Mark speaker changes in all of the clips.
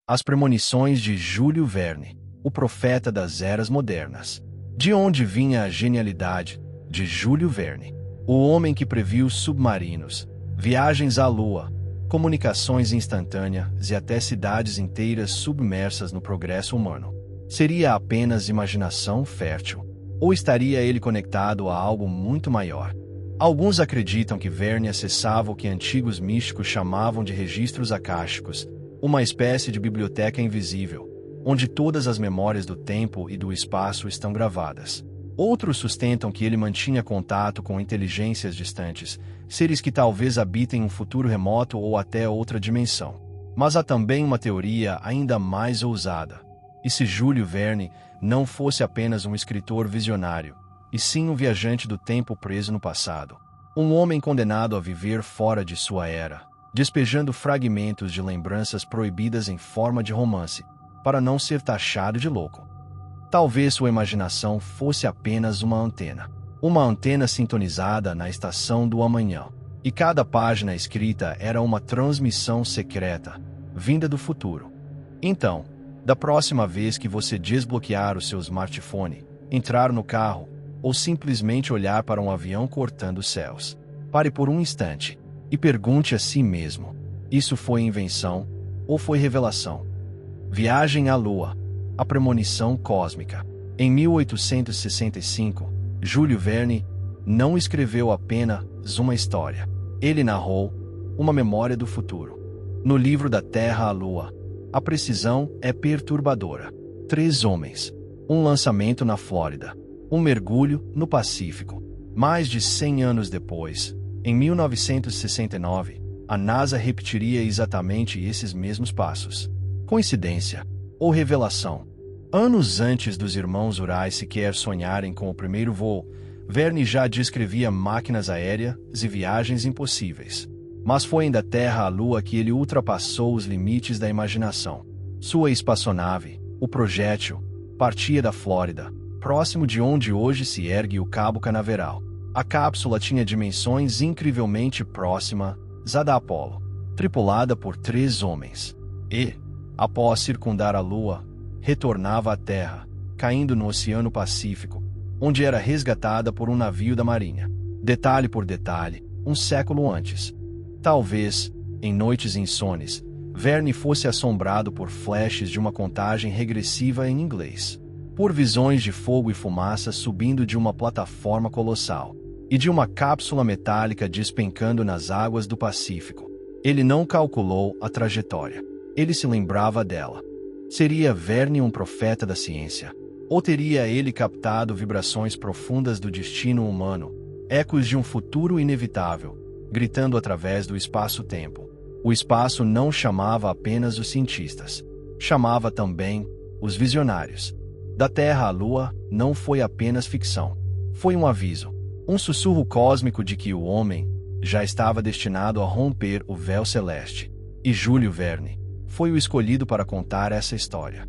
Speaker 1: As premonições de Júlio Verne, o profeta das eras modernas. De onde vinha a genialidade de Júlio Verne? O homem que previu submarinos, viagens à Lua, comunicações instantâneas e até cidades inteiras submersas no progresso humano. Seria apenas imaginação fértil? Ou estaria ele conectado a algo muito maior? Alguns acreditam que Verne acessava o que antigos místicos chamavam de registros akáshicos, uma espécie de biblioteca invisível, onde todas as memórias do tempo e do espaço estão gravadas. Outros sustentam que ele mantinha contato com inteligências distantes, seres que talvez habitem um futuro remoto ou até outra dimensão. Mas há também uma teoria ainda mais ousada. E se Júlio Verne não fosse apenas um escritor visionário, e sim um viajante do tempo preso no passado? Um homem condenado a viver fora de sua era, despejando fragmentos de lembranças proibidas em forma de romance, para não ser taxado de louco. Talvez sua imaginação fosse apenas uma antena sintonizada na estação do amanhã, e cada página escrita era uma transmissão secreta, vinda do futuro. Então, da próxima vez que você desbloquear o seu smartphone, entrar no carro, ou simplesmente olhar para um avião cortando os céus, pare por um instante e pergunte a si mesmo: isso foi invenção ou foi revelação? Viagem à Lua, a premonição cósmica. Em 1865, Júlio Verne não escreveu apenas uma história. Ele narrou uma memória do futuro. No livro Da Terra à Lua, a precisão é perturbadora. 3 homens, um lançamento na Flórida, um mergulho no Pacífico. Mais de 100 anos depois, em 1969, a NASA repetiria exatamente esses mesmos passos. Coincidência ou revelação? Anos antes dos irmãos Wright sequer sonharem com o primeiro voo, Verne já descrevia máquinas aéreas e viagens impossíveis. Mas foi da Terra à Lua que ele ultrapassou os limites da imaginação. Sua espaçonave, o projétil, partia da Flórida, próximo de onde hoje se ergue o Cabo Canaveral. A cápsula tinha dimensões incrivelmente próximas à da Apollo, tripulada por 3 homens. E, após circundar a Lua, retornava à Terra, caindo no Oceano Pacífico, onde era resgatada por um navio da Marinha. Detalhe por detalhe, um século antes. Talvez, em noites insones, Verne fosse assombrado por flashes de uma contagem regressiva em inglês, por visões de fogo e fumaça subindo de uma plataforma colossal, e de uma cápsula metálica despencando nas águas do Pacífico. Ele não calculou a trajetória. Ele se lembrava dela. Seria Verne um profeta da ciência? Ou teria ele captado vibrações profundas do destino humano, ecos de um futuro inevitável, gritando através do espaço-tempo? O espaço não chamava apenas os cientistas. Chamava também os visionários. Da Terra à Lua não foi apenas ficção. Foi um aviso. Um sussurro cósmico de que o homem já estava destinado a romper o véu celeste. E Júlio Verne foi o escolhido para contar essa história.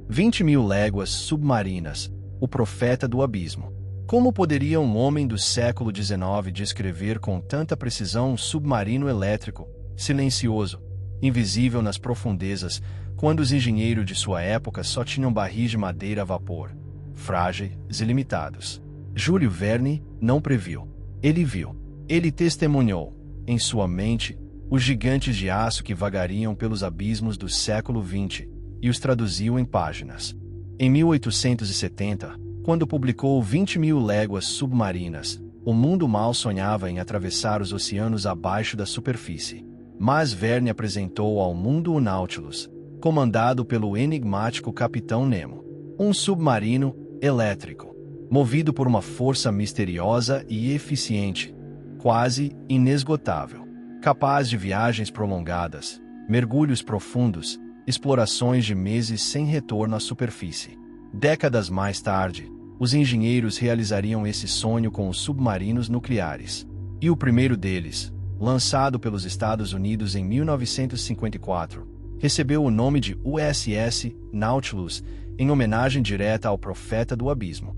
Speaker 1: 20.000 léguas submarinas, o profeta do abismo. Como poderia um homem do século XIX descrever com tanta precisão um submarino elétrico, silencioso, invisível nas profundezas, quando os engenheiros de sua época só tinham barris de madeira a vapor, frágeis e limitados? Júlio Verne não previu. Ele viu. Ele testemunhou, em sua mente, os gigantes de aço que vagariam pelos abismos do século XX, e os traduziu em páginas. Em 1870, quando publicou 20.000 léguas submarinas, o mundo mal sonhava em atravessar os oceanos abaixo da superfície. Mas Verne apresentou ao mundo o Nautilus, comandado pelo enigmático Capitão Nemo. Um submarino elétrico, movido por uma força misteriosa e eficiente, quase inesgotável, capaz de viagens prolongadas, mergulhos profundos, explorações de meses sem retorno à superfície. Décadas mais tarde, os engenheiros realizariam esse sonho com os submarinos nucleares. E o primeiro deles, lançado pelos Estados Unidos em 1954, recebeu o nome de USS Nautilus, em homenagem direta ao profeta do abismo.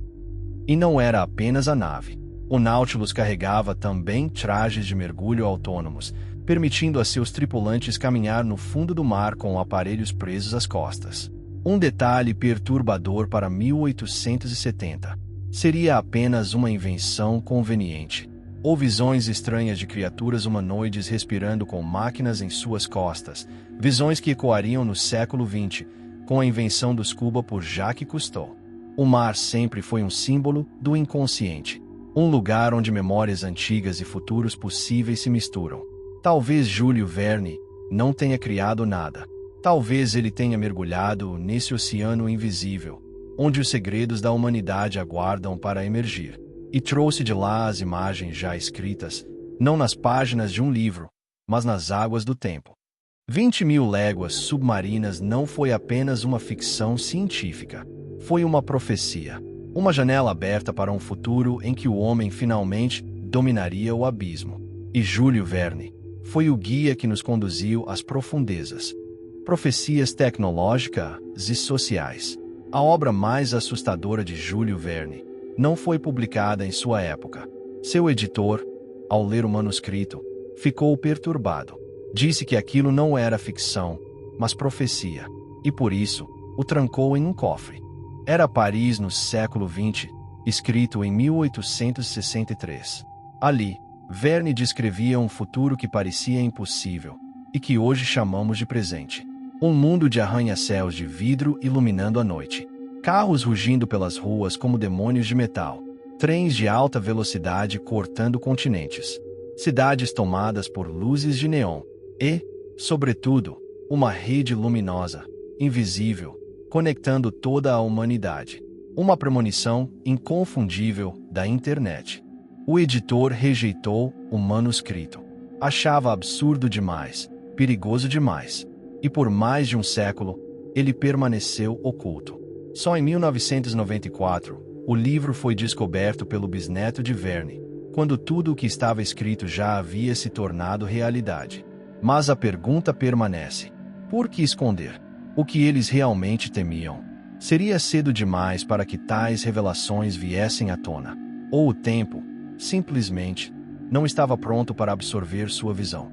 Speaker 1: E não era apenas a nave. O Nautilus carregava também trajes de mergulho autônomos, permitindo a seus tripulantes caminhar no fundo do mar com aparelhos presos às costas. Um detalhe perturbador para 1870. Seria apenas uma invenção conveniente. Ou visões estranhas de criaturas humanoides respirando com máquinas em suas costas, visões que ecoariam no século XX, com a invenção do scuba por Jacques Cousteau. O mar sempre foi um símbolo do inconsciente, um lugar onde memórias antigas e futuros possíveis se misturam. Talvez Júlio Verne não tenha criado nada. Talvez ele tenha mergulhado nesse oceano invisível, onde os segredos da humanidade aguardam para emergir, e trouxe de lá as imagens já escritas, não nas páginas de um livro, mas nas águas do tempo. 20.000 léguas submarinas não foi apenas uma ficção científica. Foi uma profecia. Uma janela aberta para um futuro em que o homem finalmente dominaria o abismo. E Júlio Verne foi o guia que nos conduziu às profundezas. Profecias tecnológicas e sociais. A obra mais assustadora de Júlio Verne não foi publicada em sua época. Seu editor, ao ler o manuscrito, ficou perturbado. Disse que aquilo não era ficção, mas profecia, e por isso o trancou em um cofre. Era Paris no século XX, escrito em 1863. Ali, Verne descrevia um futuro que parecia impossível e que hoje chamamos de presente. Um mundo de arranha-céus de vidro iluminando a noite. Carros rugindo pelas ruas como demônios de metal. Trens de alta velocidade cortando continentes. Cidades tomadas por luzes de neon. E, sobretudo, uma rede luminosa, invisível, conectando toda a humanidade. Uma premonição inconfundível da internet. O editor rejeitou o manuscrito. Achava absurdo demais, perigoso demais. E por mais de um século, ele permaneceu oculto. Só em 1994, o livro foi descoberto pelo bisneto de Verne, quando tudo o que estava escrito já havia se tornado realidade. Mas a pergunta permanece: por que esconder? O que eles realmente temiam? Seria cedo demais para que tais revelações viessem à tona? Ou o tempo, simplesmente, não estava pronto para absorver sua visão?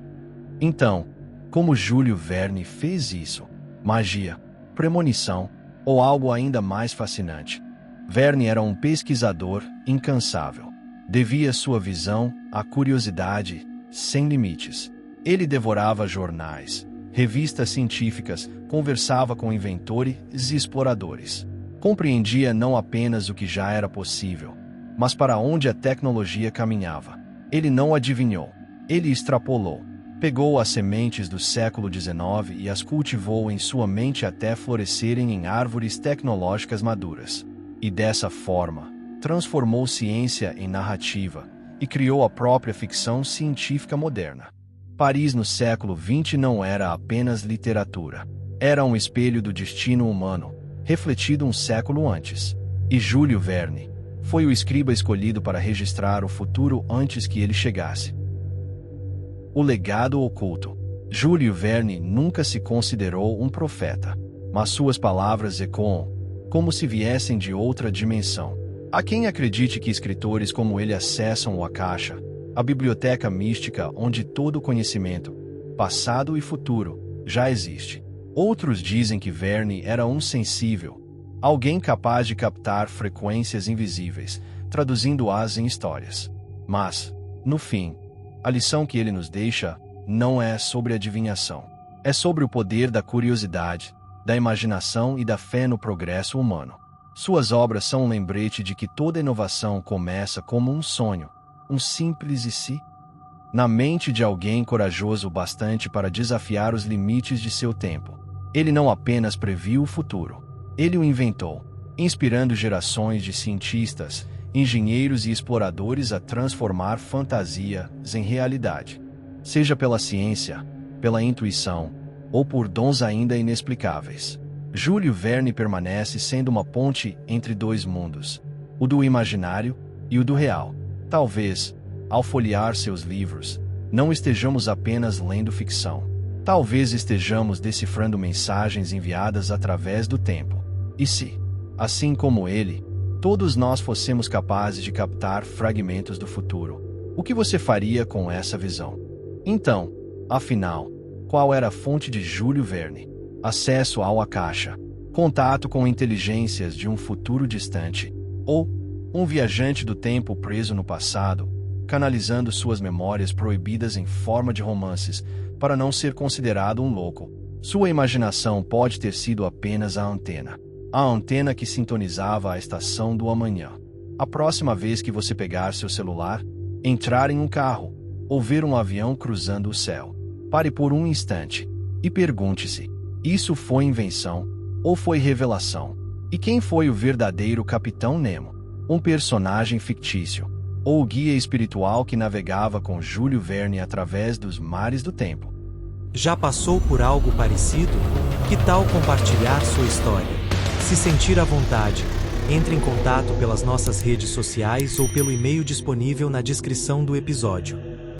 Speaker 1: Então, como Júlio Verne fez isso? Magia, premonição ou algo ainda mais fascinante? Verne era um pesquisador incansável. Devia sua visão à curiosidade sem limites. Ele devorava jornais, revistas científicas, conversava com inventores e exploradores. Compreendia não apenas o que já era possível, mas para onde a tecnologia caminhava. Ele não adivinhou, ele extrapolou. Pegou as sementes do século XIX e as cultivou em sua mente até florescerem em árvores tecnológicas maduras. E dessa forma, transformou ciência em narrativa e criou a própria ficção científica moderna. Paris no século XX não era apenas literatura. Era um espelho do destino humano, refletido um século antes. E Júlio Verne foi o escriba escolhido para registrar o futuro antes que ele chegasse. O legado oculto. Júlio Verne nunca se considerou um profeta, mas suas palavras ecoam como se viessem de outra dimensão. Há quem acredite que escritores como ele acessam o Akasha, a biblioteca mística onde todo o conhecimento, passado e futuro, já existe. Outros dizem que Verne era um sensível, alguém capaz de captar frequências invisíveis, traduzindo-as em histórias. Mas, no fim, a lição que ele nos deixa não é sobre adivinhação. É sobre o poder da curiosidade, da imaginação e da fé no progresso humano. Suas obras são um lembrete de que toda inovação começa como um sonho, um simples e se, na mente de alguém corajoso o bastante para desafiar os limites de seu tempo. Ele não apenas previu o futuro, ele o inventou, inspirando gerações de cientistas, engenheiros e exploradores a transformar fantasias em realidade. Seja pela ciência, pela intuição, ou por dons ainda inexplicáveis. Júlio Verne permanece sendo uma ponte entre dois mundos, o do imaginário e o do real. Talvez, ao folhear seus livros, não estejamos apenas lendo ficção. Talvez estejamos decifrando mensagens enviadas através do tempo. E se, assim como ele, todos nós fossemos capazes de captar fragmentos do futuro, o que você faria com essa visão? Então, Afinal, qual era a fonte de Júlio Verne? Acesso ao Akasha, contato com inteligências de um futuro distante, ou um viajante do tempo preso no passado, canalizando suas memórias proibidas em forma de romances para não ser considerado um louco. Sua imaginação pode ter sido apenas a antena que sintonizava a estação do amanhã. A próxima vez que você pegar seu celular, entrar em um carro ou ver um avião cruzando o céu, pare por um instante e pergunte-se: isso foi invenção ou foi revelação? E quem foi o verdadeiro Capitão Nemo? Um personagem fictício ou o guia espiritual que navegava com Júlio Verne através dos mares do tempo?
Speaker 2: Já passou por algo parecido? Que tal compartilhar sua história? Se sentir à vontade, entre em contato pelas nossas redes sociais ou pelo e-mail disponível na descrição do episódio.